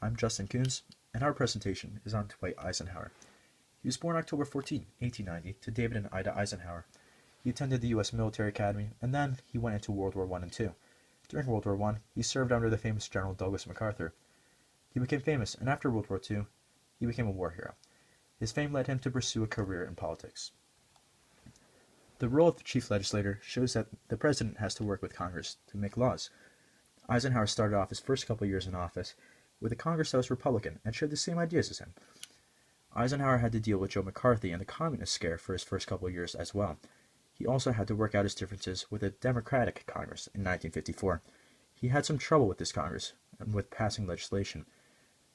I'm Justin Kunz, and our presentation is on Dwight Eisenhower. He was born October 14, 1890, to David and Ida Eisenhower. He attended the U.S. Military Academy, and then he went into World War I and II. During World War I, he served under the famous General Douglas MacArthur. He became famous, and after World War II, he became a war hero. His fame led him to pursue a career in politics. The role of the chief legislator shows that the president has to work with Congress to make laws. Eisenhower started off his first couple years in office with a Congress that was Republican and shared the same ideas as him. Eisenhower had to deal with Joe McCarthy and the communist scare for his first couple years as well. He also had to work out his differences with a Democratic Congress in 1954. He had some trouble with this Congress and with passing legislation.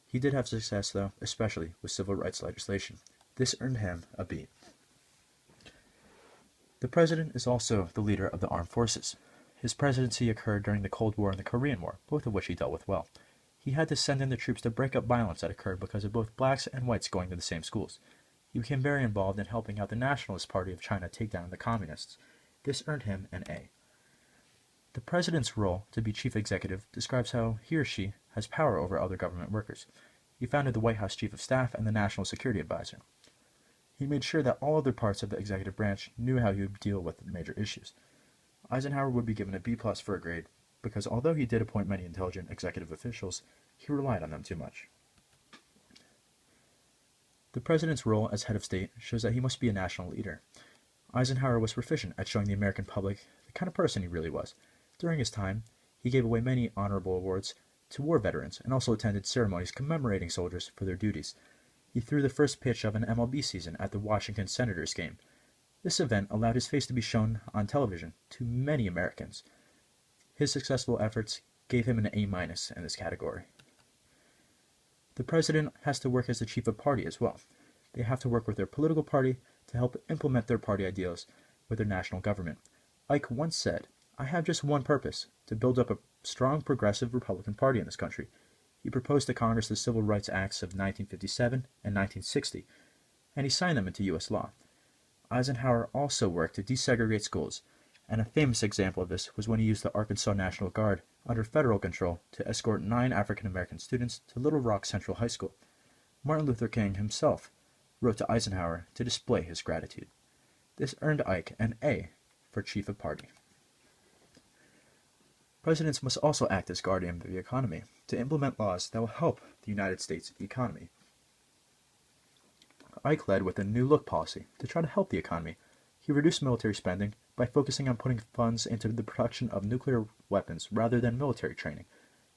He did have success, though, especially with civil rights legislation. This earned him a B. The president is also the leader of the armed forces. His presidency occurred during the Cold War and the Korean War, both of which he dealt with well. He had to send in the troops to break up violence that occurred because of both blacks and whites going to the same schools. He became very involved in helping out the Nationalist Party of China take down the communists. This earned him an A. The president's role to be chief executive describes how he or she has power over other government workers. He founded the White House Chief of Staff and the National Security Advisor. He made sure that all other parts of the executive branch knew how he would deal with major issues. Eisenhower would be given a B+ for a grade because although he did appoint many intelligent executive officials, he relied on them too much. The president's role as head of state shows that he must be a national leader. Eisenhower was proficient at showing the American public the kind of person he really was. During his time, he gave away many honorable awards to war veterans and also attended ceremonies commemorating soldiers for their duties. He threw the first pitch of an MLB season at the Washington Senators game. This event allowed his face to be shown on television to many Americans. His successful efforts gave him an A- in this category. The president has to work as the chief of party as well. They have to work with their political party to help implement their party ideals with their national government. Ike once said, "I have just one purpose, to build up a strong progressive Republican Party in this country." He proposed to Congress the Civil Rights Acts of 1957 and 1960, and he signed them into U.S. law. Eisenhower also worked to desegregate schools, and a famous example of this was when he used the Arkansas National Guard under federal control to escort 9 African-American students to Little Rock Central High School. Martin Luther King himself wrote to Eisenhower to display his gratitude. This earned Ike an A for Chief of Party. Presidents must also act as guardian of the economy to implement laws that will help the United States economy. Ike led with a New Look policy to try to help the economy. He reduced military spending by focusing on putting funds into the production of nuclear weapons rather than military training.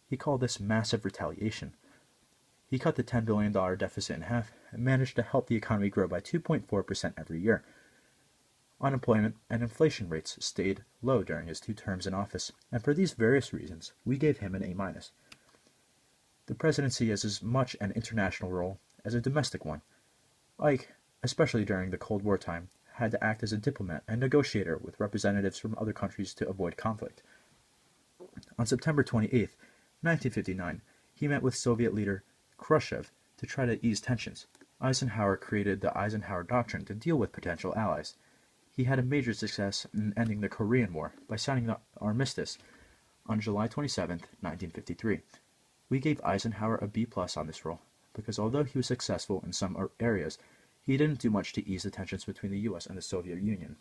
He called this massive retaliation. He cut the $10 billion deficit in half and managed to help the economy grow by 2.4% every year. Unemployment and inflation rates stayed low during his 2 terms in office, and for these various reasons, we gave him an A-. The presidency is as much an international role as a domestic one. Ike, especially during the Cold War time, had to act as a diplomat and negotiator with representatives from other countries to avoid conflict. On September 28, 1959, he met with Soviet leader Khrushchev to try to ease tensions. Eisenhower created the Eisenhower Doctrine to deal with potential allies. He had a major success in ending the Korean War by signing the armistice on July 27, 1953. We gave Eisenhower a B+ on this role because although he was successful in some areas, he didn't do much to ease the tensions between the U.S. and the Soviet Union.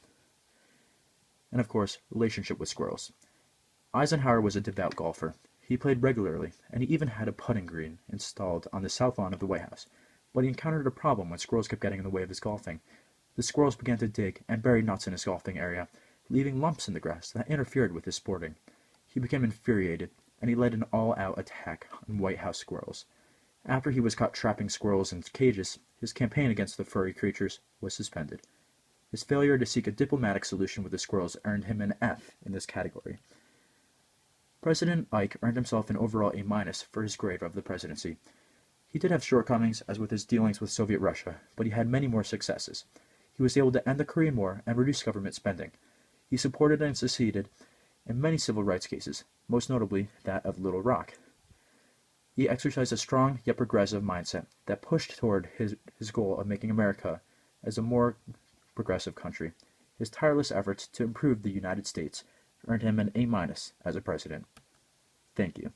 And of course, relationship with squirrels. Eisenhower was a devout golfer. He played regularly, and he even had a putting green installed on the south lawn of the White House. But he encountered a problem when squirrels kept getting in the way of his golfing. The squirrels began to dig and bury nuts in his golfing area, leaving lumps in the grass that interfered with his sporting. He became infuriated, and he led an all-out attack on White House squirrels. After he was caught trapping squirrels in cages, his campaign against the furry creatures was suspended. His failure to seek a diplomatic solution with the squirrels earned him an F in this category. President Ike earned himself an overall A- for his grade of the presidency. He did have shortcomings, as with his dealings with Soviet Russia, but he had many more successes. He was able to end the Korean War and reduce government spending. He supported and succeeded in many civil rights cases, most notably that of Little Rock. He exercised a strong yet progressive mindset that pushed toward his goal of making America as a more progressive country. His tireless efforts to improve the United States earned him an A- as a president. Thank you.